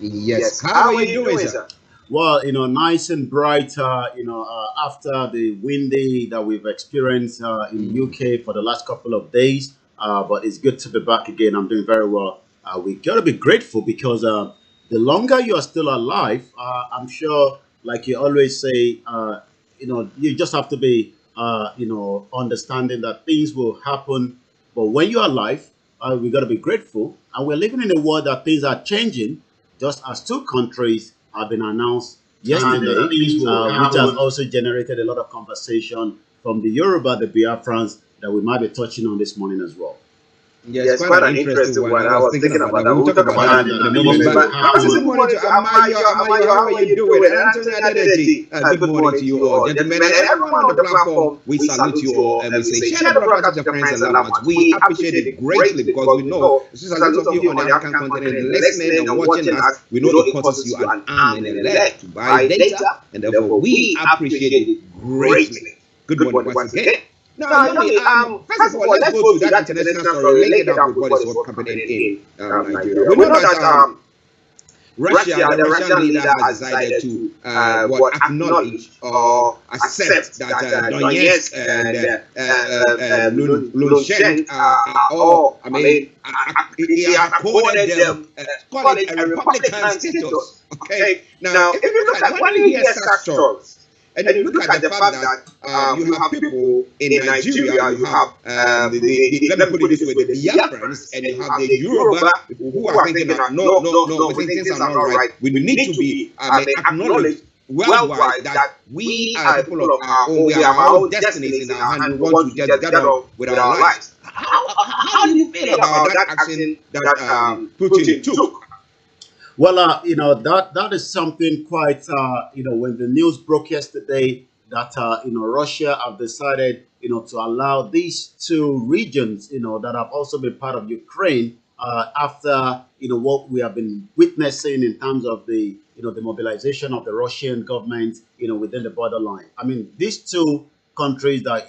Yes. How are you doing, sir? Well, nice and bright, after the windy that we've experienced in UK for the last couple of days. But it's good to be back again. I'm doing very well. We got to be grateful because the longer you are still alive, I'm sure, like you always say, you just have to be, understanding that things will happen. But when you're alive, we got to be grateful. And we're living in a world that things are changing, just as two countries have been announced yesterday, which has also generated a lot of conversation from the Yoruba, the Biafrans, that we might be touching on this morning as well. Yes, quite an interesting one. I was thinking about that. We'll talk about that in a moment. But good morning to Amayo. Amayo, how are you doing? And Anthony Adedeji, good morning to you all, gentlemen. And everyone on the platform, we salute you all and we say, share the broadcast with your friends and loved ones. We appreciate it greatly because we know, since a lot of you on the African continent listening and watching us, we know it costs you an arm and a leg to buy data, and therefore we appreciate it greatly. Good morning once again. Now, first of all, let's go to that international story, link it up with what is happening in Nigeria. We know that Russia, the Russian leader, has decided to acknowledge or accept that Donetsk and Luhansk he accorded them, call it a Republican status. Okay. Now, if you look at when you hear such stories, and you look at the fact that you have people in Nigeria, you have, let me put it this way, the Biafrans, and you have the Yoruba who are thinking that, no, we think things are not right. We need to be acknowledged worldwide that we are people of our own, we have our own destinies in our hands, we want to just get on with our lives. How do you feel about that action that Putin took? Well, that is something quite, when the news broke yesterday that, Russia have decided, to allow these two regions, that have also been part of Ukraine after, what we have been witnessing in terms of the, the mobilization of the Russian government, within the borderline. I mean, these two countries that,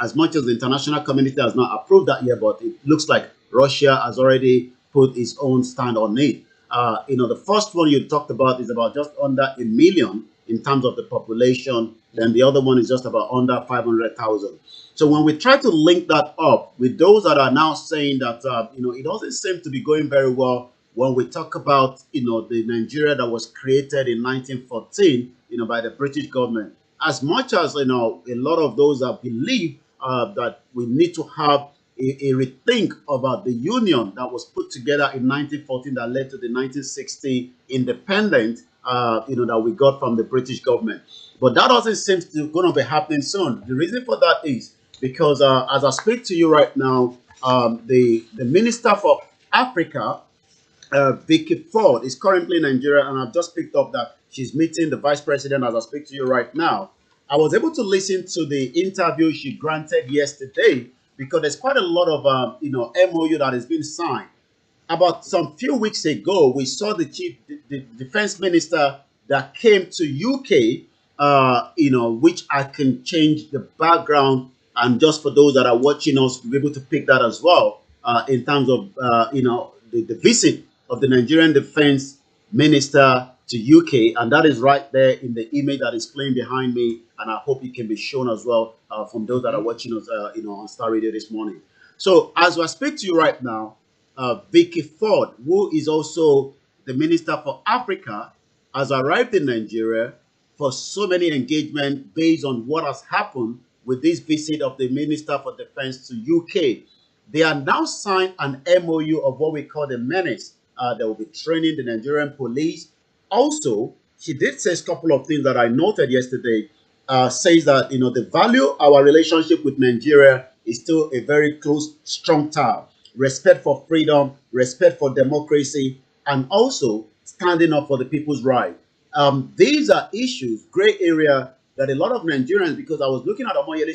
as much as the international community has not approved that yet, but it looks like Russia has already put its own stand on it. The first one you talked about is about just under 1 million in terms of the population. Then the other one is just about under 500,000. So when we try to link that up with those that are now saying that, it doesn't seem to be going very well when we talk about, the Nigeria that was created in 1914, by the British government. As much as, a lot of those that believe that we need to have a rethink about the union that was put together in 1914 that led to the 1960 independence, that we got from the British government. But that doesn't seem to going to be happening soon. The reason for that is because as I speak to you right now, the Minister for Africa, Vicky Ford, is currently in Nigeria, and I've just picked up that she's meeting the Vice President as I speak to you right now. I was able to listen to the interview she granted yesterday, because there's quite a lot of MOU that has been signed. About some few weeks ago, we saw the defense minister that came to UK, which I can change the background, and just for those that are watching us, we'll be able to pick that as well, in terms of the visit of the Nigerian defense minister to UK, and that is right there in the image that is playing behind me, and I hope it can be shown as well from those that are watching us, on Star Radio this morning. So as I speak to you right now, Vicky Ford, who is also the Minister for Africa, has arrived in Nigeria for so many engagement based on what has happened with this visit of the Minister for Defense to UK. They are now signed an MOU of what we call the menace. They will be training the Nigerian police. Also, she did say a couple of things that I noted yesterday. Says that the value our relationship with Nigeria is still a very close, strong tie. Respect for freedom, respect for democracy, and also standing up for the people's right. These are issues, gray area, that a lot of Nigerians, because I was looking at OMOYELE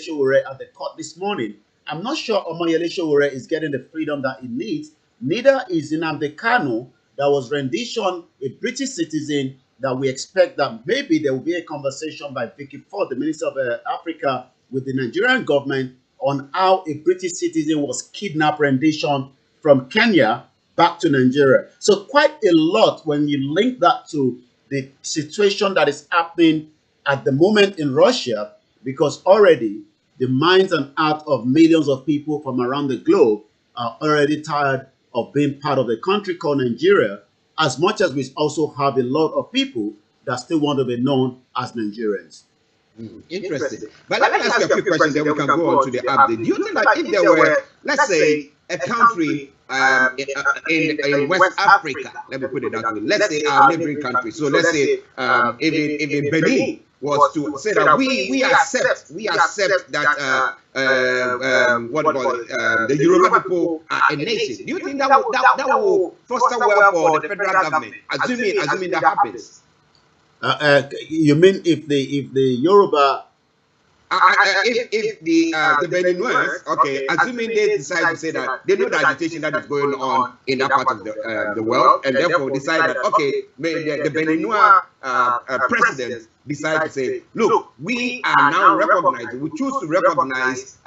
at the court this morning, I'm not sure OMOYELE is getting the freedom that it needs. Neither is KANU, that was rendition, a British citizen, that we expect that maybe there will be a conversation by Vicky Ford, the Minister of Africa, with the Nigerian government on how a British citizen was kidnapped rendition from Kenya back to Nigeria. So quite a lot when you link that to the situation that is happening at the moment in Russia, because already the minds and heart of millions of people from around the globe are already tired of being part of a country called Nigeria, as much as we also have a lot of people that still want to be known as Nigerians. Interesting. But let me ask you a few questions, then we can go on to the update. Do you think that if there were, let's say, a country in West Africa, let me put it that way, let's say our neighboring country, so let's say if Benin was to say that we accept that what the Yoruba people are a nation, do you think that will foster well for the federal government, assuming that happens? You mean if the Yoruba, if the Beninois, okay, assuming they decide to say that they know the agitation that is going on in that part of the world, and therefore decide that okay, the Beninois president decide to say, look, we are now recognizing, we choose to recognize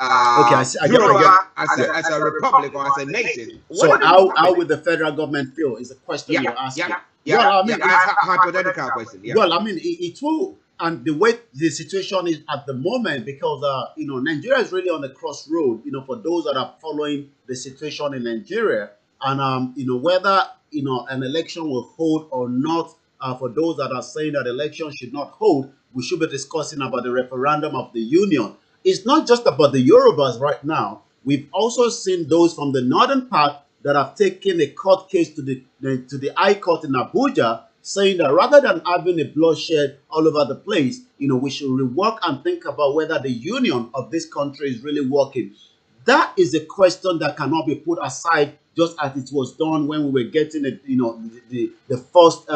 Yoruba as a republic or as a nation. So how would the federal government feel is the question you're asking. Well, I mean, hypothetical question. Yeah. Well, I mean, it will, and the way the situation is at the moment, because Nigeria is really on the crossroad. For those that are following the situation in Nigeria, and whether an election will hold or not. For those that are saying that election should not hold, we should be discussing about the referendum of the union. It's not just about the Yorubas right now. We've also seen those from the northern part that have taken a court case to the High Court in Abuja, saying that rather than having a bloodshed all over the place, we should rework and think about whether the union of this country is really working. That is a question that cannot be put aside just as it was done when we were getting the first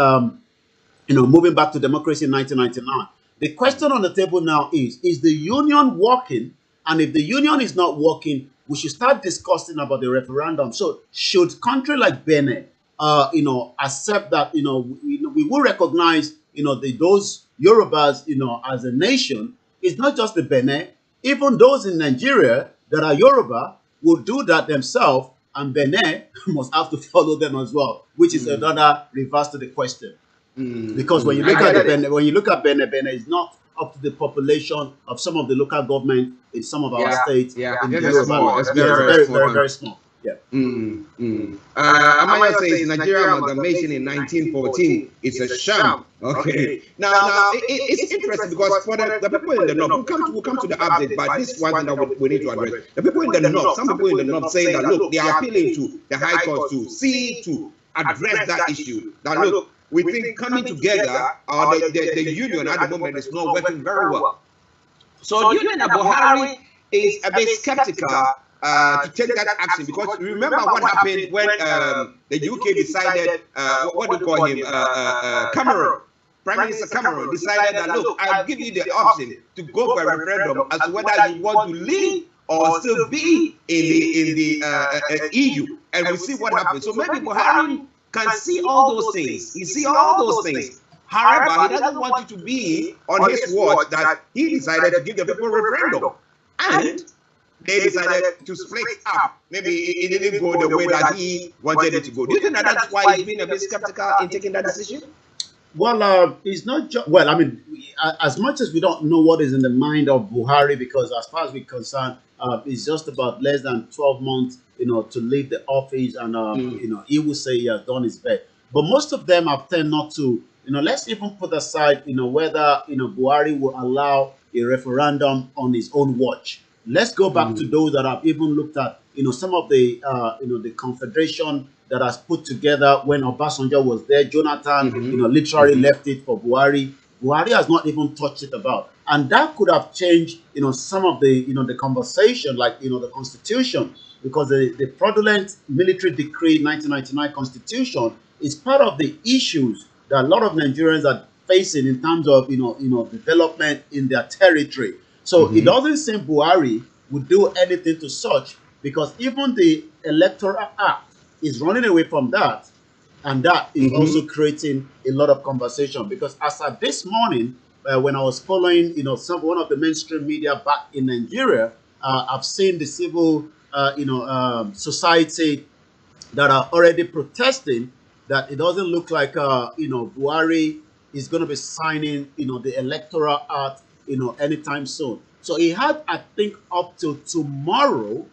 moving back to democracy in 1999. The question on the table now is the union working? And if the union is not working, we should start discussing about the referendum. So should country like Benin, accept that, we will recognize, those Yorubas, as a nation. It's not just the Benin. Even those in Nigeria that are Yoruba will do that themselves, and Benin must have to follow them as well, which is another reverse to the question. Because when you look at Benin, Benin is not up to the population of some of the local government in some of our states. Very small. It's very small. Yeah. Amaya says Nigeria amalgamation in 1914 is a sham. Okay. Now it's interesting because for the people in the north, we'll come to the update, but this is one thing that we need to address. The people in the north, some people in the north saying that look, they are appealing to the High Court to address that issue. That look, we think coming together, or the union at the moment is not working very well. So Union Buhari is a bit skeptical to take that action, because remember what happened when the UK decided, what do you call him, Cameron, Prime Minister Cameron decided that, look, I'll give you the option to go for a referendum as to whether you want to leave or still be in the EU, and we'll see what happens. So maybe Buhari can see all those things. He see all those things. However, he doesn't want it to be on his watch that he decided to give the people a referendum. And they decided to split up. Maybe it didn't go the way that he wanted it to go. Do you think that that's why he's been a bit skeptical in taking that decision? Well, it's not just, well, I mean, as much as we don't know what is in the mind of Buhari, because as far as we're concerned, it's just about less than 12 months, to leave the office, and, he will say he has done his best. But most of them have tended not to, let's even put aside, whether, Buhari will allow a referendum on his own watch. Let's go back to those that have even looked at, some of the, the confederation that has put together when Obasanjo was there. Jonathan, literally left it for Buhari. Buhari has not even touched it about. And that could have changed, some of the, the conversation, like, the constitution, because the fraudulent military decree 1999 constitution is part of the issues that a lot of Nigerians are facing in terms of, development in their territory. So it doesn't seem Buhari would do anything to such, because even the Electoral Act is running away from that, and that is also creating a lot of conversation. Because as of this morning, when I was following, one of the mainstream media back in Nigeria, I've seen the civil, society that are already protesting that it doesn't look like Buhari is going to be signing the Electoral Act anytime soon. So he had, I think, up till tomorrow,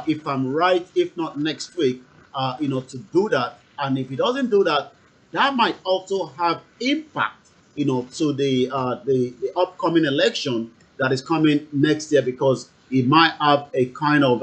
if I'm right, if not next week, to do that. And if he doesn't do that, that might also have impact, to the upcoming election that is coming next year, because it might have a kind of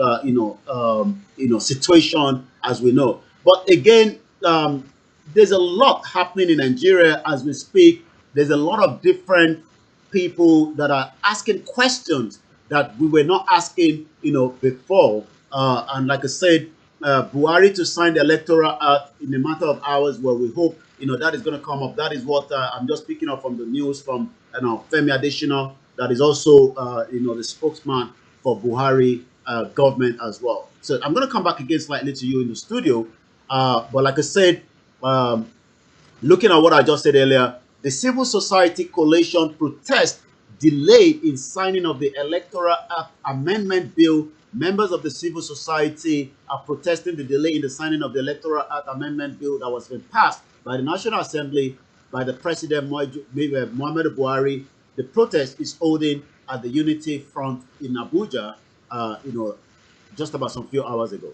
situation, as we know. But again, there's a lot happening in Nigeria as we speak. There's a lot of different people that are asking questions that we were not asking, before. And like I said, Buhari to sign the Electoral Act in a matter of hours. Well, we hope that is going to come up. That is what I'm just picking up from the news from Femi Adesina, that is also the spokesman for Buhari government as well. So I'm going to come back again slightly to you in the studio. But like I said, looking at what I just said earlier, the civil society coalition protest delayed in signing of the Electoral Act Amendment Bill. Members of the civil society are protesting the delay in the signing of the Electoral Act Amendment Bill that was been passed by the National Assembly by the President Muhammadu Buhari. The protest is holding at the Unity Front in Abuja, just about some few hours ago.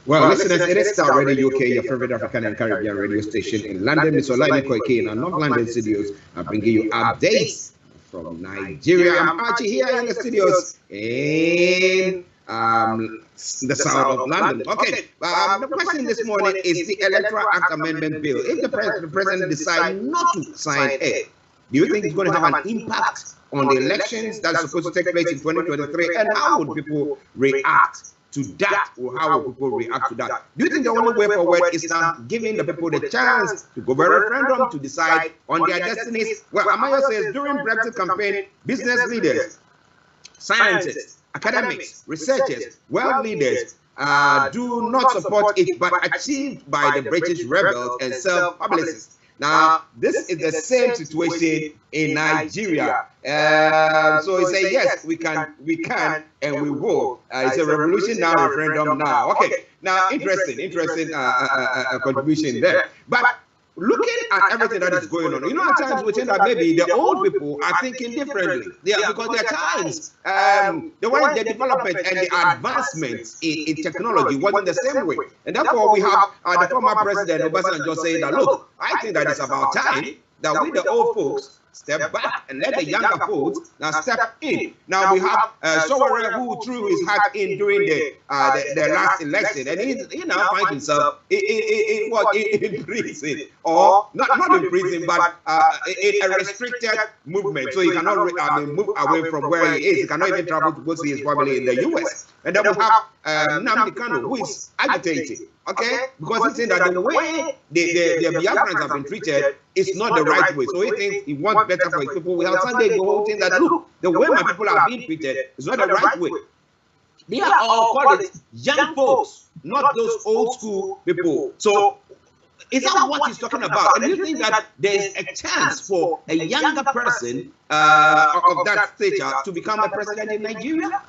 Well, listeners, it is Starr Radio UK, your favorite African and Caribbean radio station in London. Mr. Olayomi Koiki Kojo in our North London studios are bringing you updates from Nigeria. I'm Archie here in the studios in the south of London. Okay, the question this morning is the Electoral Act Amendment Bill. If the president decides not to sign it, do you think it's going to have an impact on the elections that are supposed to take place in 2023? And how would people react to that, or how will people react to that? Do you think the only way forward is now giving the people the chance to go for a referendum to decide on their destinies? Well, Amaya says during Brexit campaign, business leaders, scientists, academics, researchers, world leaders do not support it, but achieved by the British rebels and self-publicists. Now, this is the same situation in Nigeria. So he said, yes, we can, and we will. It's a revolution now, referendum now. Okay, now interesting contribution there. But looking at everything that is going on, at times we think that maybe the old people are thinking differently. Because there are times the development and the advancement in technology wasn't the same way. And therefore we have the former president Obasanjo saying that, look, I think that it's about time that we, the old folks, step back and let the younger folks now step in. Now we have SOWORE, who threw his hat in during the last election, and he now finds himself in prison, or not in prison, but in a restricted movement. So he cannot move away from where he is. He cannot even travel to go see his family in the US. And then we have KANU, who is agitating. Okay, because he's saying that the way the Biafrans have been treated is not the right way. So he thinks he wants better for his people. We have Sunday go think that, look, the way my people are being treated is not the right way. They are all called young folks, not those old school people. So is that what he's talking about? And you think that there is a chance for a younger person of that stature to become a president in Nigeria?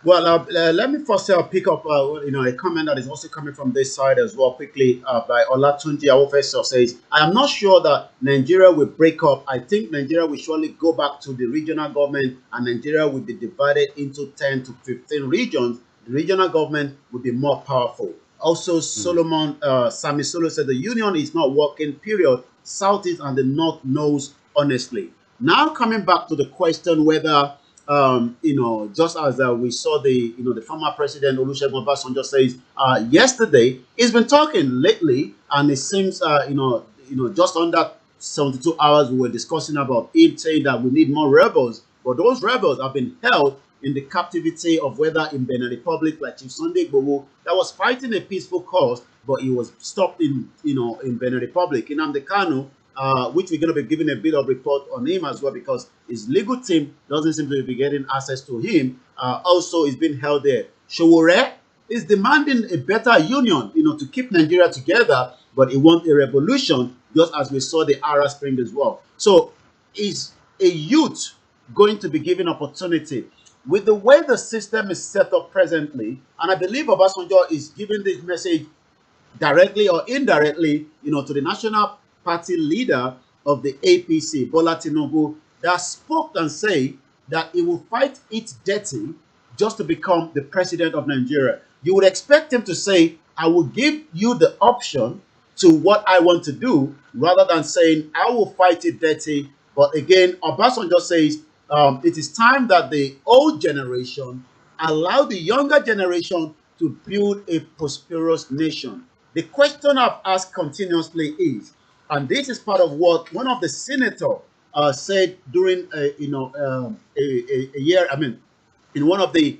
Well, let me first pick up a comment that is also coming from this side as well quickly by Olatunji Awofeso says, I am not sure that Nigeria will break up. I think Nigeria will surely go back to the regional government, and Nigeria will be divided into 10 to 15 regions. The regional government will be more powerful. Also, Sami Solo said the union is not working, period. Southeast and the North knows honestly. Now coming back to the question whether just as we saw the former president Olusegun Obasanjo says yesterday, he's been talking lately, and it seems just under 72 hours we were discussing about him saying that we need more rebels, but those rebels have been held in the captivity of whether in Benin Republic, like Chief Sunday IGBOHO, that was fighting a peaceful cause, but he was stopped in Benin Republic. NNAMDI KANU, which we're going to be giving a bit of report on him as well, because his legal team doesn't seem to be getting access to him. Also, he's been held there. SOWORE is demanding a better union, to keep Nigeria together, but he wants a revolution, just as we saw the Arab Spring as well. So, is a youth going to be given opportunity? With the way the system is set up presently, and I believe Obasanjo is giving this message directly or indirectly, to the national party leader of the APC, Bola Tinubu, that spoke and said that he will fight it dirty just to become the president of Nigeria. You would expect him to say, I will give you the option to what I want to do, rather than saying, I will fight it dirty. But again, Obasanjo says it is time that the old generation allow the younger generation to build a prosperous nation. The question I've asked continuously is, and this is part of what one of the senators said during a year. I mean, in one of the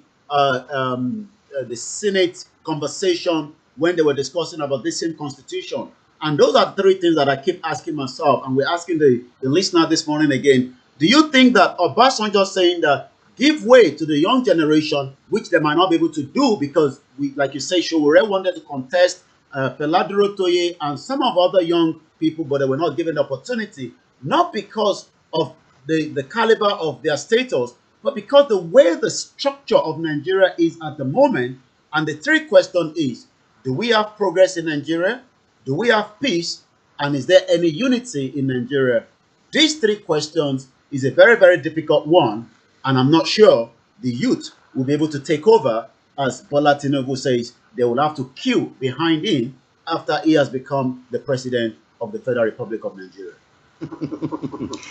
Senate conversation when they were discussing about this same constitution. And those are three things that I keep asking myself, and we're asking the listener this morning again. Do you think that Obasanjo saying that give way to the young generation, which they might not be able to do because, like you say, Sowore wanted to contest Peladuro Toye and some of other young people, but they were not given the opportunity, not because of the caliber of their status, but because the way the structure of Nigeria is at the moment. And the three question is, do we have progress in Nigeria? Do we have peace? And is there any unity in Nigeria? These three questions is a very, very difficult one, and I'm not sure the youth will be able to take over. As Bola Tinubu says, they will have to queue behind him after he has become the president of the Federal Republic of Nigeria.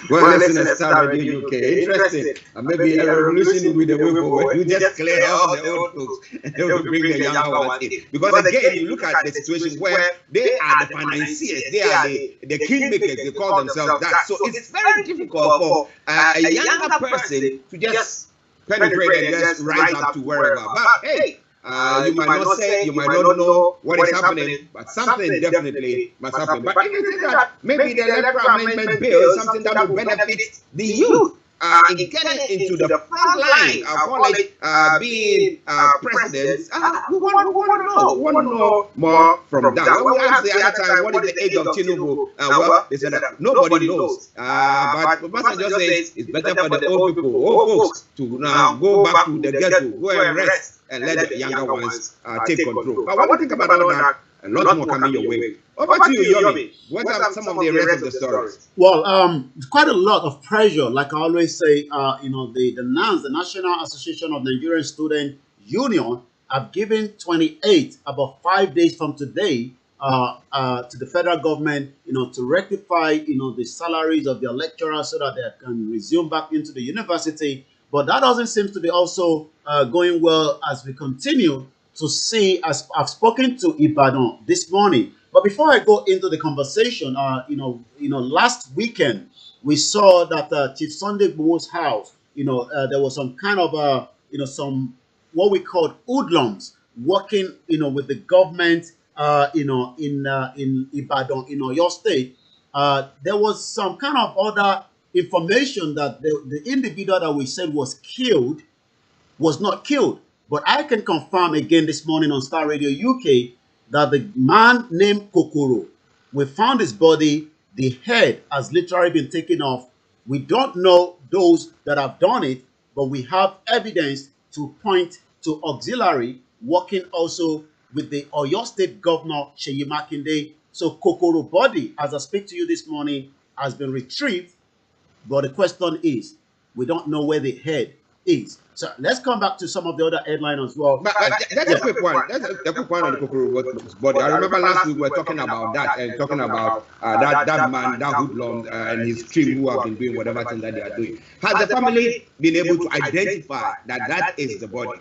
Well, listen to Starr Radio UK. Interesting. Maybe a revolution with the way forward. You just clear all the old folks and they will bring the younger ones in. Because again, you look at the situation where they are the financiers, they are the kingmakers, they call themselves that. So it's very difficult for a younger person to just penetrate and just rise up to wherever. But hey, you might not say, you might not know what is happening, but something definitely must happen. But even say that maybe the Electoral Amendment Bill is something that will benefit the youth in getting into the front line. I call it being president. We want to know more from that. When we asked the other time, what is the age of Tinubu? Well, they said that nobody knows. But Obasanjo says it's better for the old folks to now go back to the ghetto, go and rest, and let the younger ones take control. But what do you think about all that? A lot more coming your way. Over to you, Yomi. What are some of the rest of the stories? Well, quite a lot of pressure. Like I always say, the NNAMDI, the National Association of Nigerian Student Union, have given 28, about 5 days from today, to the federal government, to rectify, the salaries of their lecturers so that they can resume back into the university. But that doesn't seem to be also going well as we continue to see, as I've spoken to Ibadan this morning. But before I go into the conversation, last weekend we saw that Chief Sunday Igboho's house, there was some kind of some what we called hoodlums working, with the government, in Ibadan, in Oyo State. There was some kind of other information that the individual that we said was killed was not killed. But I can confirm again this morning on Starr Radio UK that the man named Kokoro, we found his body, the head has literally been taken off. We don't know those that have done it, but we have evidence to point to auxiliary working also with the Oyo State Governor, Seyi Makinde. So Kokoro body, as I speak to you this morning, has been retrieved. But the question is, we don't know where the head is. So let's come back to some of the other headlines as well. But that's a quick one. That's a quick one on the Kokoro body. I remember last week we were talking about that and talking about that man, that hoodlum, and his team who have been doing whatever thing that they are doing. Has the family been able to identify that is the body?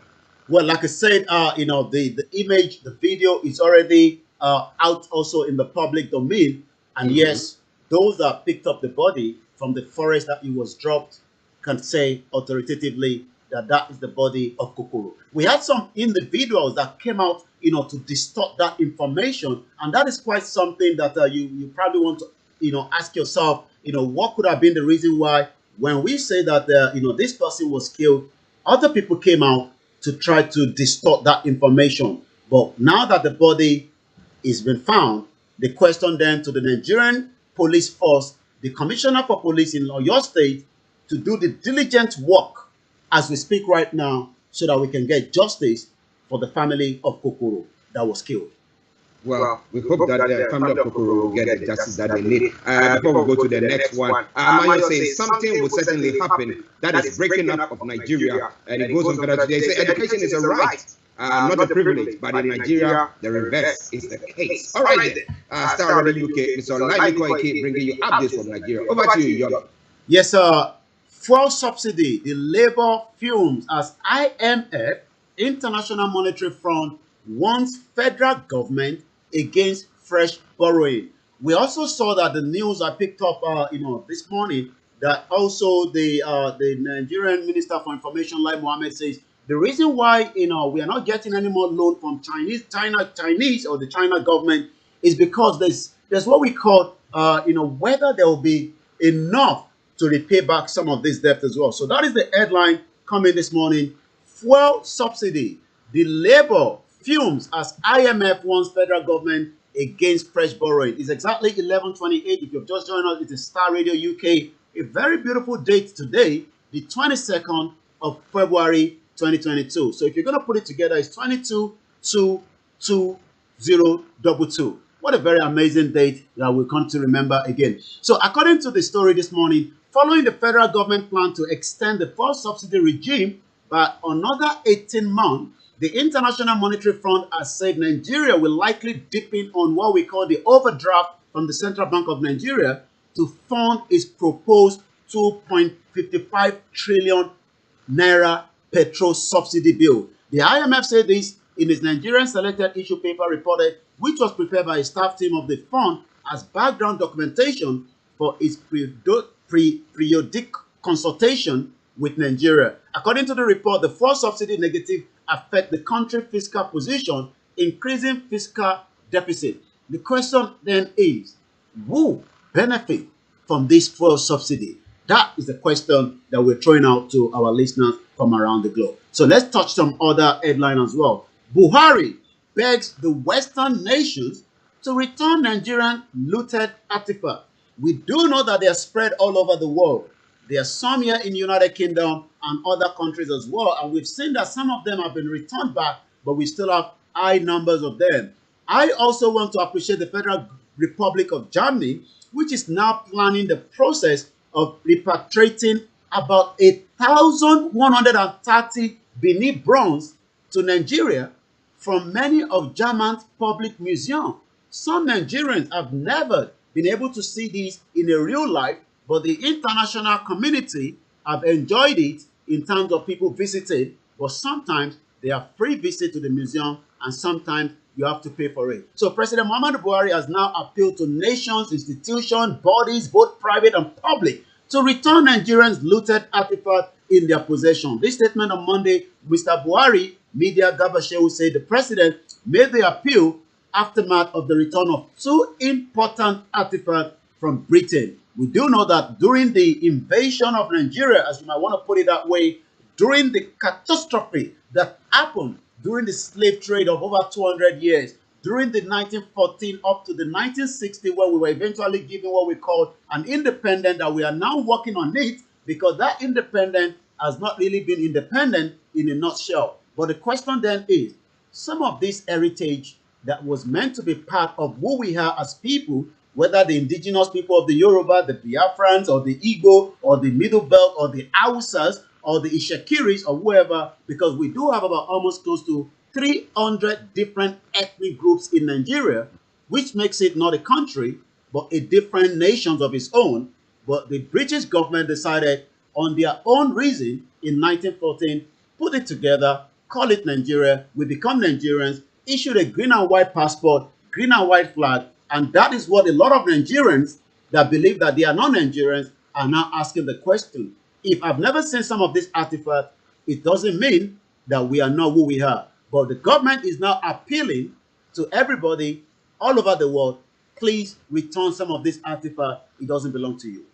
Well, like I said, the image, the video is already out also in the public domain. And yes, those that picked up the body from the forest that it was dropped can say authoritatively that is the body of Kokoro. We had some individuals that came out, to distort that information, and that is quite something that you probably want to, ask yourself, what could have been the reason why when we say that this person was killed, other people came out to try to distort that information. But now that the body is been found, the question then to the Nigerian police force, the commissioner for police in Oyo State, to do the diligent work as we speak right now so that we can get justice for the family of Kokoro that was killed. Well, we hope that the family of Kokoro will get the justice that they need. Before we go to the next one, Mayo says something will certainly happen that is breaking up of Nigeria. And it goes on further today. Say education is a right, not a privilege. But in Nigeria, the reverse is the case. All right, then. Starr Radio UK, Mr. Olayomi Koiki, bringing you updates from Nigeria. Over to you, Yoruba. Yes, sir. Fuel subsidy, the labor fumes as IMF, International Monetary Fund, warns federal government against fresh borrowing. We also saw that the news I picked up, this morning, that also the Nigerian Minister for Information, Lai Mohammed, says the reason why we are not getting any more loan from Chinese or the China government is because there's what we call whether there will be enough to repay back some of this debt as well. So that is the headline coming this morning. Fuel subsidy, the labor fumes as IMF warns federal government against fresh borrowing. It's exactly 11:28. If you've just joined us, it is Starr Radio UK. A very beautiful date today, the 22nd of February 2022. So if you're going to put it together, it's 22-2-2-0-2-2. What a very amazing date that we'll come to remember again. So according to the story this morning, following the federal government plan to extend the fuel subsidy regime by another 18 months, the International Monetary Fund has said Nigeria will likely dip in on what we call the overdraft from the Central Bank of Nigeria to fund its proposed 2.55 trillion naira petrol subsidy bill. The IMF said this in its Nigerian Selected Issue paper reported, which was prepared by a staff team of the fund as background documentation for its periodic consultation with Nigeria. According to the report, the fuel subsidy negative affect the country's fiscal position, increasing fiscal deficit. The question then is, who benefit from this fuel subsidy? That is the question that we're throwing out to our listeners from around the globe. So let's touch some other headline as well. Buhari begs the Western nations to return Nigerian looted artifacts. We do know that they are spread all over the world. There are some here in the United Kingdom and other countries as well. And we've seen that some of them have been returned back, but we still have high numbers of them. I also want to appreciate the Federal Republic of Germany, which is now planning the process of repatriating about 1,130 Benin bronze to Nigeria from many of German's public museums. Some Nigerians have never been able to see these in a real life, but the international community have enjoyed it in terms of people visiting, but sometimes they are free visit to the museum and sometimes you have to pay for it. So President Muhammadu Buhari has now appealed to nations, institutions, bodies, both private and public, to return Nigerians' looted artifacts in their possession. This statement on Monday, Mr. Buhari, Media Gabashewu, said the president made the appeal aftermath of the return of two important artifacts from Britain. We do know that during the invasion of Nigeria, as you might want to put it that way, during the catastrophe that happened during the slave trade of over 200 years, during the 1914 up to the 1960, where we were eventually given what we call an independence, that we are now working on it, because that independence has not really been independent in a nutshell. But the question then is, some of this heritage that was meant to be part of who we are as people, whether the indigenous people of the Yoruba, the Biafrans, or the Igbo, or the Middle Belt, or the Hausas, or the Ishakiris, or whoever, because we do have about almost close to 300 different ethnic groups in Nigeria, which makes it not a country, but a different nations of its own. But the British government decided on their own reason in 1914, put it together, call it Nigeria, we become Nigerians, issued a green and white passport, green and white flag, and that is what a lot of Nigerians that believe that they are not Nigerians are now asking the question. If I've never seen some of these artifacts, it doesn't mean that we are not who we are. But the government is now appealing to everybody all over the world, please return some of this artifact. It doesn't belong to you.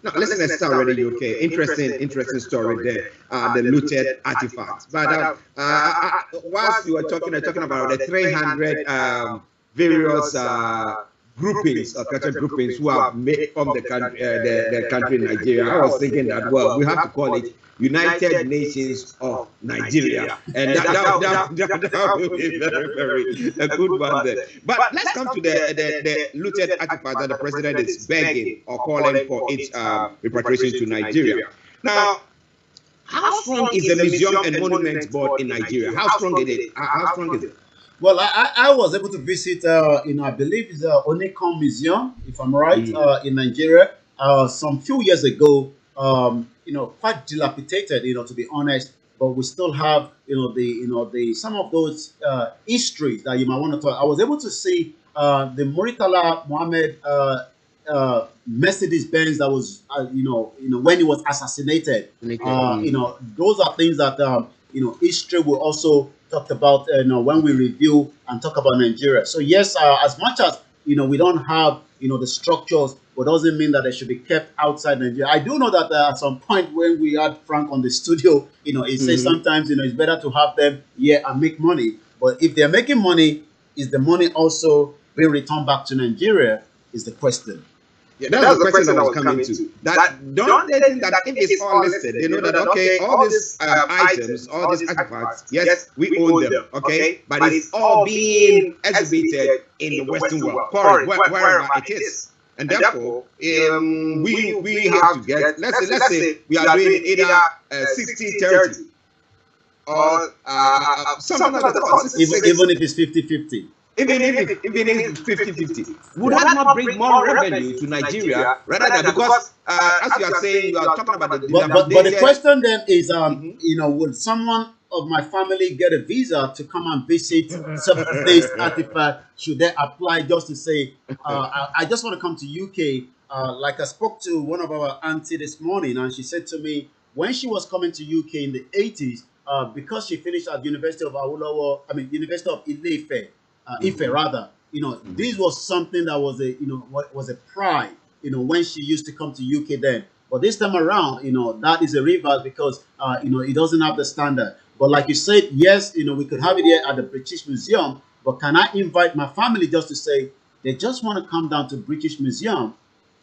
Now, listen to Starr Radio UK. Interesting story there. The looted artifacts. But whilst you were talking about the 300 various groupings or cultural groupings who have made from the country Nigeria. I was thinking that, well, we have to call it United Nations of Nigeria, and that would be very, very a good one there. But let's come to the looted artifact that the president is begging or calling for its repatriation to Nigeria. Now, how strong is the Museum and Monuments Board in Nigeria? How strong is it? How strong is it? Well, I was able to visit, I believe it's the Onikon Museum, if I'm right, in Nigeria, some few years ago. Quite dilapidated, to be honest. But we still have, the some of those histories that you might want to talk. I was able to see the Muritala Mohammed Mercedes Benz that was, when he was assassinated. Those are things that history will also talk about when we review and talk about Nigeria. So yes, as much as we don't have the structures, but doesn't mean that they should be kept outside Nigeria. I do know that at some point when we had Frank on the studio, he says sometimes it's better to have them here and make money. But if they're making money, is the money also being returned back to Nigeria? Is the question. Yeah, that's the question I was coming to. That don't they think that if it's all listed, they know that okay, all these items, all these artifacts, yes, we own them, okay, but it's all being exhibited in the Western world, wherever it is. And therefore, we have to get, let's say we are doing either 60-30 or something like that. Even if it's 50-50. Even if it's 50-50, would that not bring more revenue to Nigeria rather than, because as you are saying, you are talking about the but the question then is, would someone of my family get a visa to come and visit some of these artifacts? Should they apply just to say, I just want to come to UK? Like I spoke to one of our auntie this morning, and she said to me, when she was coming to UK in the 80s, because she finished at University of University of Ife, rather, this was something that was was a pride, when she used to come to UK then. But this time around, that is a reverse because, it doesn't have the standard. But like you said, yes, we could have it here at the British Museum. But can I invite my family just to say they just want to come down to British Museum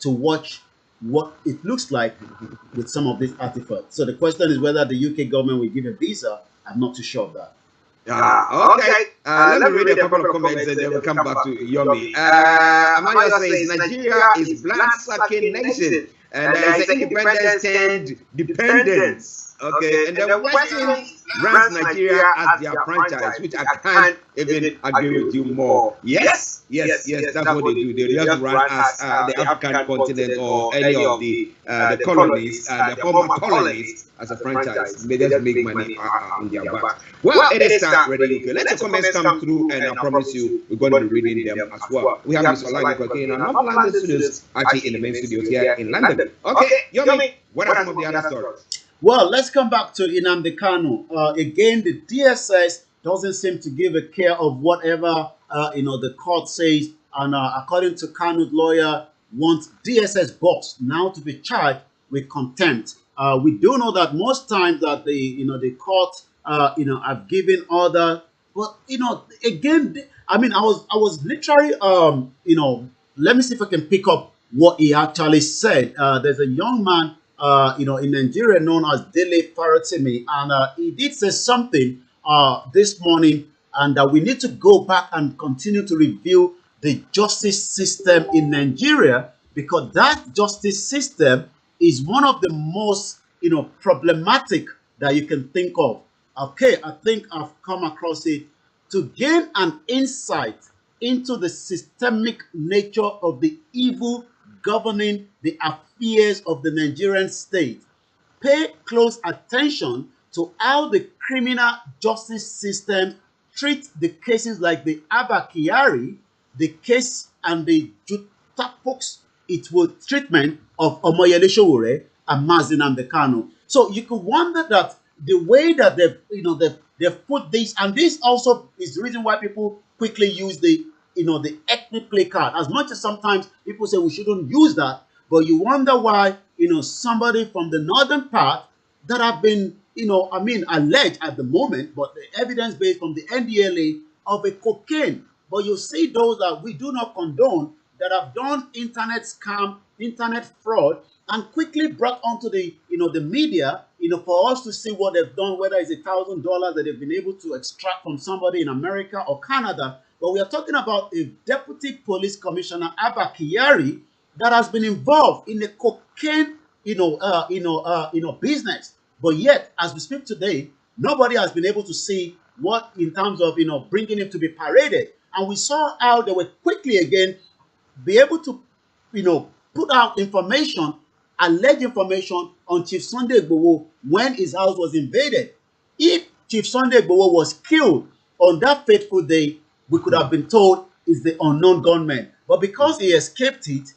to watch what it looks like with some of these artifacts? So the question is whether the UK government will give a visa. I'm not too sure of that. Okay. Let me read a couple of comments and then we'll come back to Yomi. Amanda says Nigeria is blood-sucking nation and there is an independence and dependence. Okay, and the Western runs Nigeria as their franchise, which I can't even agree with you more. Yes, that's what they do. They just run as the African continent or any of the colonies, the former colonies, as a franchise. They just make money on their back. Well, it is time ready. Okay, let the comments come through, and I promise you, we're going to be reading them as well. We have Mr. Olayomi Koiki in our North London studios, Archie in the main studios here in London. Okay, Yomi, what are some of the other stories? Well, let's come back to NNAMDI KANU. Again, the DSS doesn't seem to give a care of whatever the court says, and according to KANU's lawyer, wants DSS boss now to be charged with contempt. We do know that most times that the court have given order, but again, I was literally let me see if I can pick up what he actually said. There's a young man in Nigeria known as Dele Faratimi, and he did say something this morning, and that we need to go back and continue to review the justice system in Nigeria, because that justice system is one of the most problematic that you can think of. Okay, I think I've come across it to gain an insight into the systemic nature of the evil governing the affairs of the Nigerian state. Pay close attention to how the criminal justice system treats the cases like the Febauary, the case and the Jutapok's treatment of OMOYELE SOWORE and MAZI and KANU. So you could wonder that the way that they've put this, and this also is the reason why people quickly use the ethnic play card. As much as sometimes people say we shouldn't use that, but you wonder why somebody from the northern part that have been alleged at the moment, but the evidence based from the NDLA of a cocaine. But you see those that we do not condone, that have done internet scam, internet fraud, and quickly brought onto the the media, for us to see what they've done, whether it's $1,000 that they've been able to extract from somebody in America or Canada. But we are talking about a deputy police commissioner, Abba Kyari, that has been involved in the cocaine, business. But yet, as we speak today, nobody has been able to see what in terms of bringing him to be paraded. And we saw how they were quickly again be able to put out information, alleged information on Chief Sunday Igboho when his house was invaded. If Chief Sunday Igboho was killed on that fateful day, we could have been told it's the unknown gunman. But because he escaped it,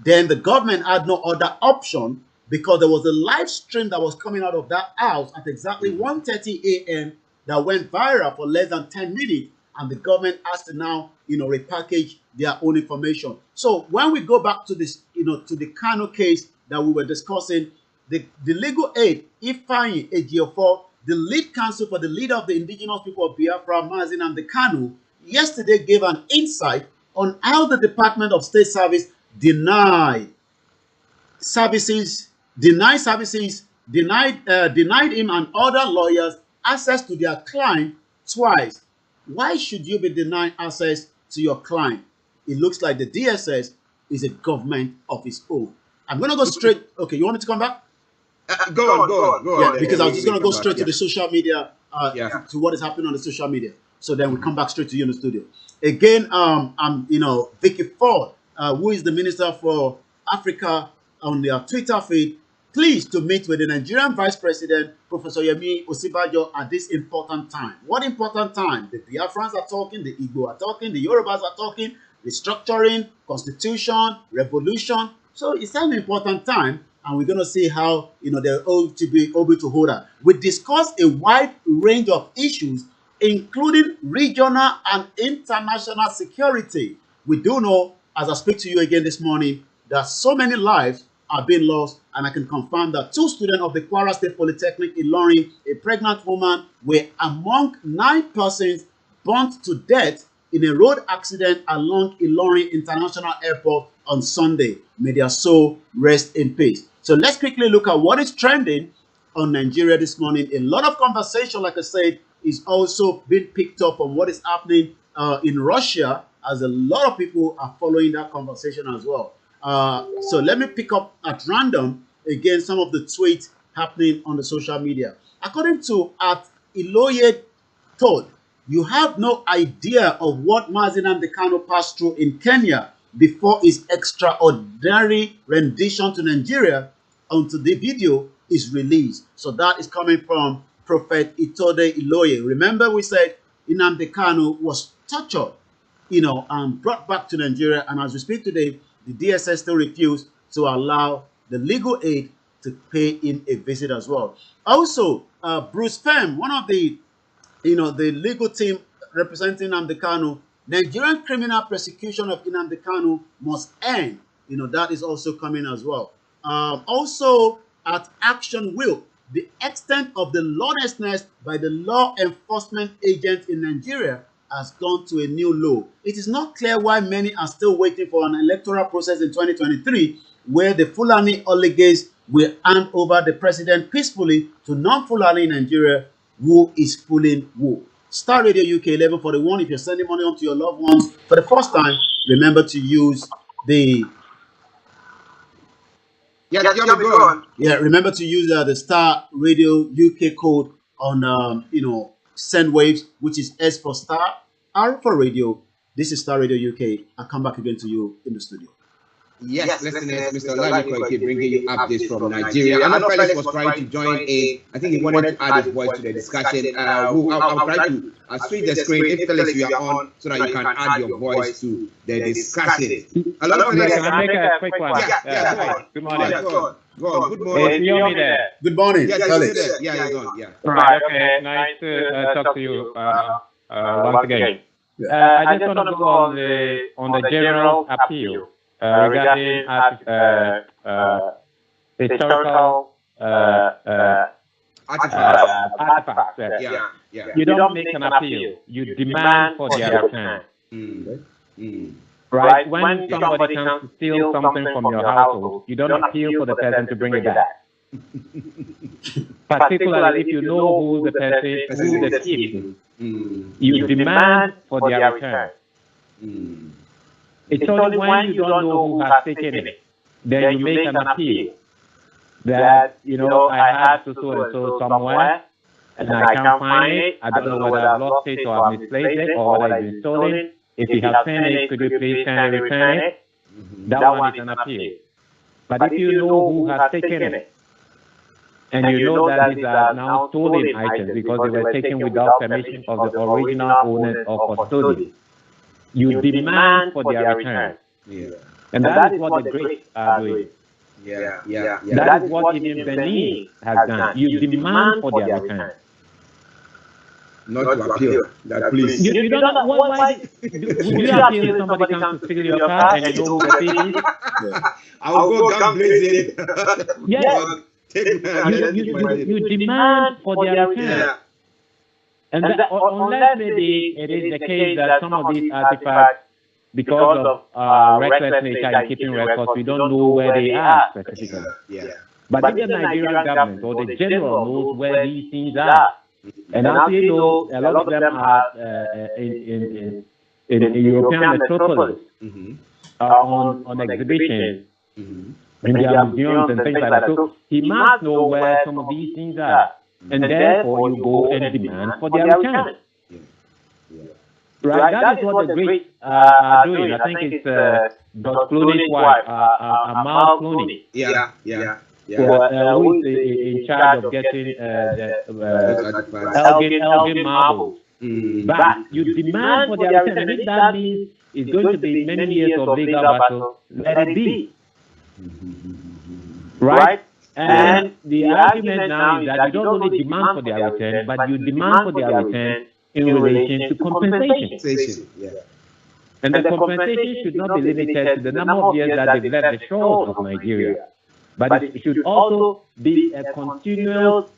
then the government had no other option, because there was a live stream that was coming out of that house at exactly 1:30 a.m. that went viral for less than 10 minutes, and the government has to now, repackage their own information. So when we go back to this, to the KANU case that we were discussing, the legal aid, Ifeanyi Ejiofor, the lead counsel for the leader of the indigenous people of Biafra, MAZI and the KANU, yesterday gave an insight on how the Department of State Service denied him and other lawyers access to their client twice. Why should you be denied access to your client? It looks like the DSS is a government of its own. I'm going to go straight. Okay, you want me to come back? Go on. Yeah, because I was just going to go straight to the social media, to what is happening on the social media. So then we come back straight to you in the studio. Again, I'm, Vicky Ford, who is the Minister for Africa, on their Twitter feed, pleased to meet with the Nigerian Vice President, Professor Yemi Osinbajo, at this important time. What important time? The Biafrans are talking, the Igbo are talking, the Yorubas are talking, restructuring, constitution, revolution. So it's an important time, and we're going to see how they're able to be able to hold that. We discussed a wide range of issues, including regional and international security. We do know, as I speak to you again this morning, that so many lives are being lost, and I can confirm that 2 students of the Kwara State Polytechnic in Ilorin, a pregnant woman, were among 9 persons burnt to death in a road accident along Ilorin International Airport on Sunday. May their soul rest in peace. So let's quickly look at what is trending on Nigeria this morning. A lot of conversation, like I said, is also being picked up on what is happening in Russia, as a lot of people are following that conversation as well. So let me pick up at random again some of the tweets happening on the social media. According to @Iloye Todd, you have no idea of what MAZI and the KANU passed through in Kenya before his extraordinary rendition to Nigeria until the video is released. So that is coming from Prophet Itode Iloye. Remember, we said Nnamdi Kanu was tortured, and brought back to Nigeria, and as we speak today, the DSS still refused to allow the legal aid to pay him a visit as well. Also, Bruce Fem, one of the legal team representing Nnamdi Kanu, Nigerian criminal persecution of Nnamdi Kanu must end. That is also coming as well. Also, at Action Will, the extent of the lawlessness by the law enforcement agents in Nigeria has gone to a new low. It is not clear why many are still waiting for an electoral process in 2023, where the Fulani oligarchs will hand over the president peacefully to non-Fulani in Nigeria, who is fooling who. Star Radio UK 1141. If you're sending money on to your loved ones for the first time, remember to use the remember to use the Star Radio UK code on send waves, which is S for Star, R for Radio. This is Star Radio UK. I'll come back again to you in the studio. Yes, listeners, Mr. Olayomi Koiki bringing you updates from Nigeria. I know Felix was trying to join in. I think he wanted to add his voice to the discussion. I'll try to switch the screen if Felix you are on, so that you can add your voice to the discussion. Hello, Felix. Can I make a quick one? Good morning. Go on. Good morning. You hear me there? Good morning. Yes, Felix. Yeah, he's on. Yeah. Right. Okay. Nice to talk to you once again. I just want to go on the general appeal regarding historical artifacts. Yeah. You don't make an appeal. You demand for their return. Right? When somebody comes to steal something from your household, you don't appeal for the person to bring it back. Particularly if you know who the person, who the thief is. You demand for their return. It's only when you don't know who has taken it, then you make an appeal that, you know, I had so and so somewhere, and I can't find it. I don't know whether I've lost it or I've misplaced it or whether it's been stolen. If you have seen it, could you please kindly return it? That one is an appeal. But if you know who has taken it, and you know that these are now stolen items because they were taken without permission of the original owners or custodians, you demand for their return. And that is what the greats are doing. That is what even Benin has done. You demand for their return. Not to appeal. That please. You don't know why would you appeal if somebody comes to steal your car and you know who the thief is? I'll go gun blazing. Yes. You demand for their return. And that, unless maybe it is the case that some of these artifacts, because of reckless nature in keeping records, we don't know where they are specifically. But if the Nigerian government or the general knows where these things are, and as you know, a lot of them are in European metropolis on exhibition in their museums and things like that. So he must know where some of these things are, and therefore you go and demand for their return. Right, that is what the Greeks are doing. I think it's George Clooney's wife, Amal Clooney. Who is in charge of getting Elgin marbles. But you demand for their return, and if that means it's going to be many years of legal battle, let it be. Right? And the argument now is that you don't only demand for their return, but you demand for their return in relation to compensation. And the compensation should not be limited to the number of years that they've left the shores of Nigeria, but it should also be a continual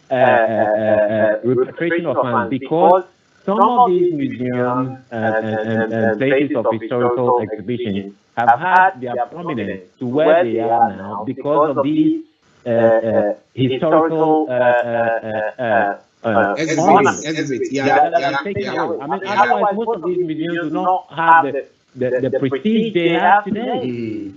repatriation of funds, because some of these museums and places of historical exhibition have had their prominence to where they are now because of these historical exhibits. Taken away. I mean, otherwise, most of these museums do not have the prestige they have today.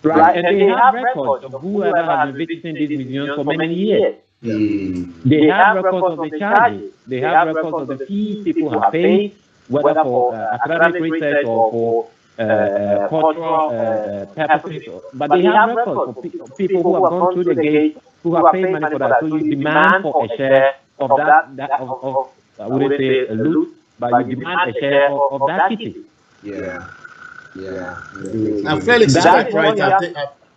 Right? And they have records of whoever has been visiting these museums for many years. They have records of the charges. They have records of the fees people have paid, whether for academic research or for cultural purposes. But they have records for people who have gone through the gate, who have paid money for that. So you demand for a share of that I wouldn't say a loot, but you demand a share of that kitty. And Felix is quite right.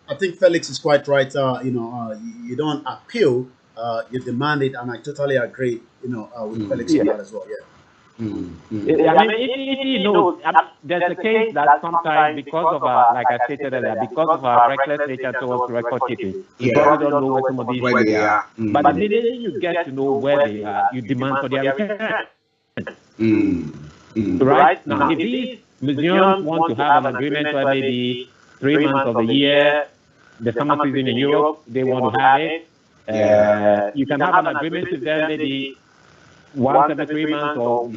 I think Felix is quite right. You don't appeal, you demand it, and I totally agree. With Felix on that as well. I mean, if you know, there's a case that sometimes, because of our, like I stated earlier, because of our reckless nature towards record keeping, we probably don't know where some of these they are. But the minute you get to know where they are, you demand for their return. Right? Now, if these museums want to have an agreement where maybe 3 months of the year, the summer season in Europe, they want to have it, you can have an agreement with them maybe once every 3 months or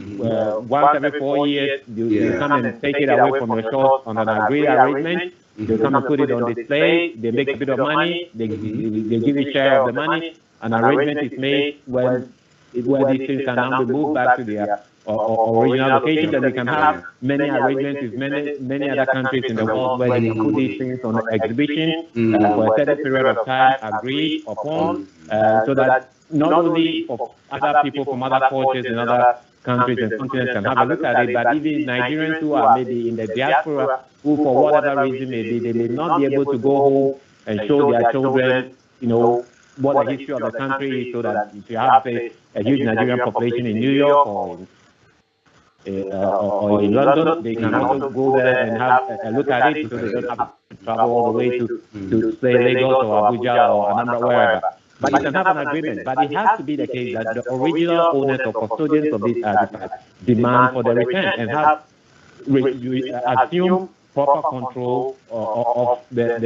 once every 4 years. You come and take it away from your shores on an agreed arrangement. They come and put it on display. They make a bit of money. They give you a share of the money. An arrangement is made where these things can now be moved back to their original location. And we can have many arrangements with many other countries in the world where you can put these things on exhibition for a certain period of time, agreed upon, so that not only for other people from other cultures in other countries and continents can have a look at it, but even Nigerians who are maybe in the diaspora, who for whatever reason maybe they may not be able to go home and show their children, what the history of the country is, so that if you have, say, a huge Nigerian population in New York or in London, they can also go there and have a look at it, so they don't have to travel all the way to say Lagos or Abuja or Anambra, wherever. But you can have an agreement. But it has to be the case that the original owners or custodians of these artifacts demand for the return and have assume proper control of their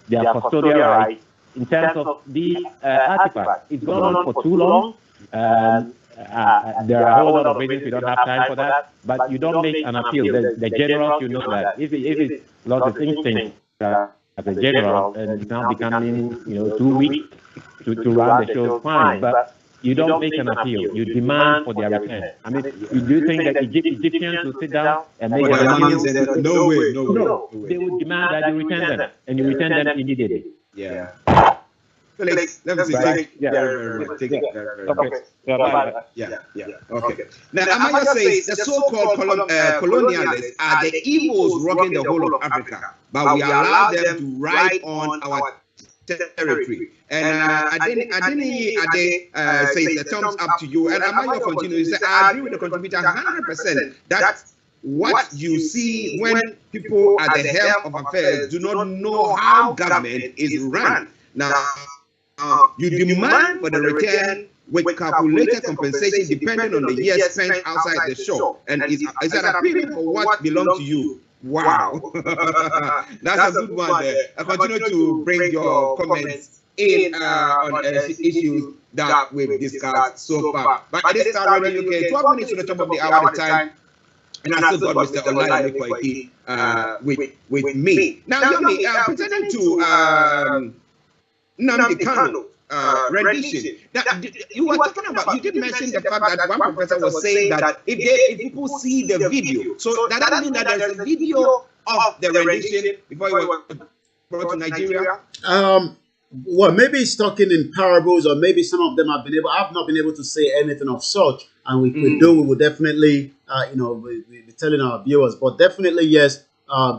custodial rights in terms of these artifacts. It's gone on for too long. There are a whole lot of reasons we don't have time for that, but you don't make an appeal. The generals, you know that. If it's lots of instinct as a general, and it's now becoming, 2 weeks to run the show, fine, but you don't make an appeal. You demand for their return. I mean, you do think that Egyptians will sit down and make an appeal? No way. They would demand that you return them, and you return them immediately. Yeah. Felix, let me see. Take it. Okay. Okay. Now, Amaya says the so-called colonialists are the evils rocking the whole of Africa, but we allow them to ride on our territory. And Adeni says the thumbs up to you. And Amaya continues, he said, I agree with the contributor 100%. That's what you see when people at the helm of affairs do not know how government is run. Now, you demand for the return with calculated compensation depending on the years spent outside the shore. And is that appealing for what belongs to you? Wow. That's a good one there. I continue to bring your comments in on issues that we've discussed so far. But it is Starr Radio UK, 12 minutes to the top of the hour at the time. And I still got Mr. Olayomi Koiki with me. Now, Yomi, pertaining to NNAMDI KANU rendition. You were talking about, you did mention the fact that one professor was saying that if people see the video, so that doesn't mean that there's a video of the rendition before you were brought to Nigeria? Well, maybe it's talking in parables, or maybe some of them have been able. I've not been able to say anything of such, and we could do. We would definitely, we'll be telling our viewers. But definitely, yes.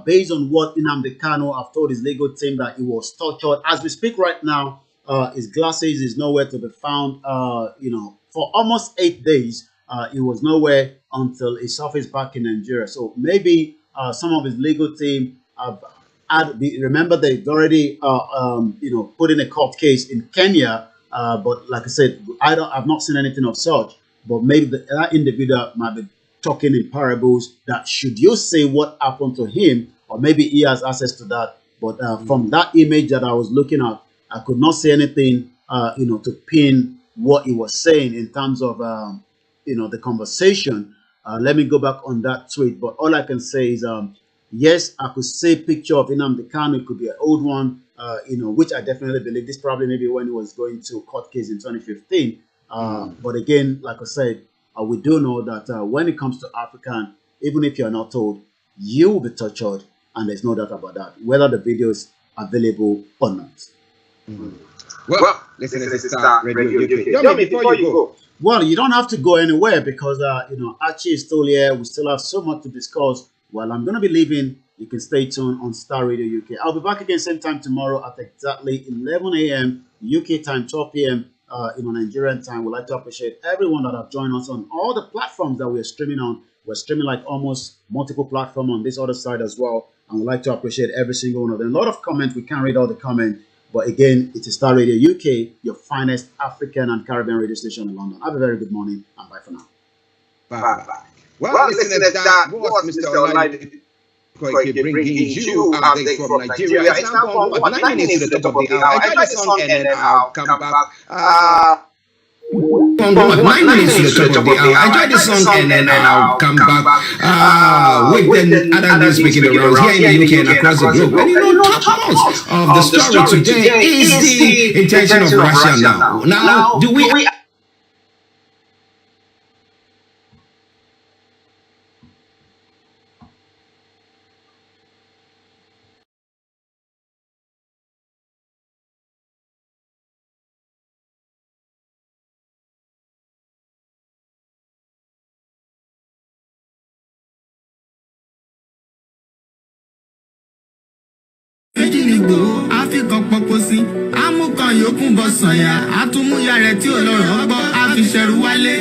Based on what NNAMDI KANU have told his legal team, that he was tortured. As we speak right now, his glasses is nowhere to be found. For almost 8 days, he was nowhere until he surfaced back in Nigeria. So maybe some of his legal team have. Remember, they've already, put in a court case in Kenya. But like I said, I've not seen anything of such. But maybe that individual might be talking in parables, that should you say what happened to him, or maybe he has access to that. But from that image that I was looking at, I could not say anything, to pin what he was saying in terms of, the conversation. Let me go back on that tweet. But all I can say is, yes, I could say picture of NNAMDI KANU. It could be an old one, which I definitely believe. This probably maybe when he was going to court case in 2015. But again, like I said, we do know that when it comes to African, even if you're not told, you will be tortured, and there's no doubt about that, whether the video is available or not. Well, listen to Starr Radio UK. Tell me before you go. Well, you don't have to go anywhere because, Archie is still here. We still have so much to discuss. Well, I'm going to be leaving. You can stay tuned on Starr Radio UK. I'll be back again same time tomorrow at exactly 11 a.m. UK time, 12 p.m. Nigerian time. We'd like to appreciate everyone that have joined us on all the platforms that we're streaming on. We're streaming like almost multiple platforms on this other side as well. And we'd like to appreciate every single one of them. A lot of comments. We can't read all the comments. But again, it is Starr Radio UK, your finest African and Caribbean radio station in London. Have a very good morning and bye for now. Bye. Well, listeners, that was Mr. Olayomi Koiki bringing you updates from Nigeria. It's now gone 9 minutes to the top of the hour. Enjoy the song and then I'll come back. 9 minutes to the top of the hour. Enjoy the song and then I'll come back with the other news making around here in the UK and across the globe. And top most of the story today is the intention of Russia now. Now, do we... Àfikàn pọ̀pọ̀ sí amúkan yòókù bọ̀ sànyà àtúmúyà rẹ̀ tí olóró gbọ́ àfiṣẹ́rù wálé.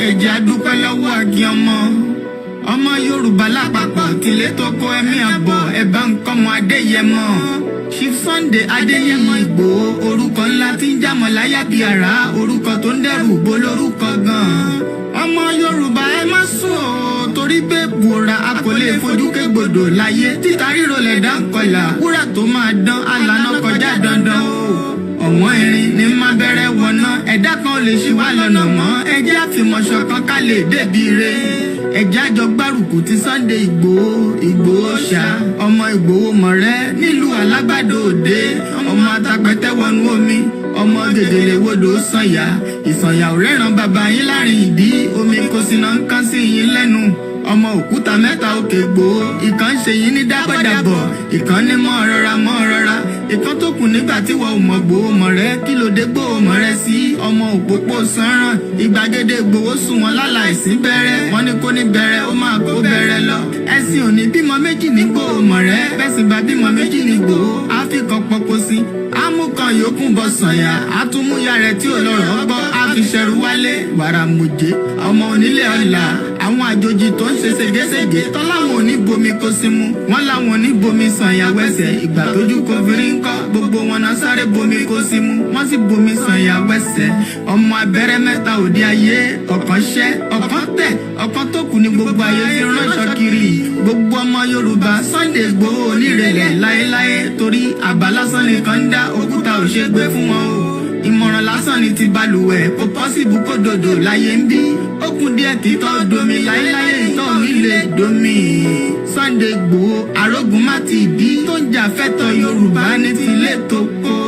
Ẹ̀jẹ̀ àdúpẹ́ lọ́wọ́ àkí ọmọ Yorùbá lápapọ̀ tìlé tó kó ẹ̀mí àbọ̀ ẹ̀bá nǹkan mọ́ Adéyẹmọ. Chief Sunday Adéyẹmọ Ìgbòho orúkọ ńlá tí ń jámọ̀ láyà bí àrá orúkọ tó ń dẹ́rù bo lórúkọ gan-an. Ọmọ Yorùbá ẹ má sùn o. torí bẹ́ẹ̀ bùrà a kò lè fojú kégbodò láyé títa ríro lẹ̀dá ń kọlà wúrà tó máa dán alànà kọjá dandan o ọ̀wọ́n irin ní má bẹ̀rẹ̀ wọ̀nà ẹ̀dá kan lè ṣì wá lọ́nà mọ́ ẹjẹ́ àfìmọ̀ṣọ̀ kan ká lè débi re ẹjẹ́ àjọ gbárùkù ti Sunday Ìgbòho ṣá ọmọ Ìgbòho mọ̀rẹ́ nílùú Alágbàdo Òde ọmọ atapẹ̀tẹ̀ wọnú omi ọmọ gèdèlè wodò sànyà ìsànyà ò rẹ́ràn bàbá yín láàrin ìdí omi kò sí náà ń kán sí yín lẹ́nu ọmọ òkúta mẹ́ta òkè Ìgbòho ìkan ṣe yín ní dábọ̀dàbọ̀ ìkan ní mọ́ rọra ìkan tó kù nígbà tí wọ́n ò mọ̀ Ìgbòho mọ̀rẹ́ kí ló dé Ìgbòho mọ̀rẹ́ sí ọmọ òpópó sanran ìgbàgede Ìgbòho sùn wọn láláìsí bẹ̀rẹ̀ wọ́n ní kó ní bẹ̀rẹ̀ ó máa kó bẹ̀rẹ̀ lọ ẹ̀sìn òní bímọ méjì ní Ìgbòho mọ̀rẹ́ bẹ́sìn bá bímọ méjì ní Ìgbòho áfíkan pọpọ sí amúkan yòókù bọ sànyà àtúmúyà rẹ̀ tí ò lọ́rọ̀ gbọ́ àfiṣẹrù wálé wàrà mùjé ọmọ onílé ọ̀la àwọn àjòjì tó ń ṣe ségesège tọ́láwọn ò ní bomi kó sí mu wọ́n láwọn ò ní bomi sànyà wẹ́sẹ̀ ìgbà tójú kò fi rí ńkọ́ gbogbo wọn náà sáré bomi kó sí mu wọ́n sì bomi sànyà wẹ́sẹ̀ ọmọ abẹ́rẹ́ mẹ́ta òde ayé ọ̀kan ṣẹ́ ọ̀kan tẹ̀ ọ̀kan tó kù ní gbogbo ayé ti ránṣọ kiri gbogbo ọmọ Yorùbá Sunday Ìgbòho onírèlẹ̀ láéláé torí àbá lásán nìkan ń dá òkúta ò ṣe gbé fún wọn o ìmọ̀ràn lásán ni ti balùwẹ̀ kò pọ́sibú kó dòdò láyé ń bí ó kún díẹ̀ kí tọ́ domi láéláé ìtọ́ mi lè domi Sunday Ìgbòho arógun má ti bí tó ń jà fẹ́tọ̀ Yorùbá ní tilé tó kó.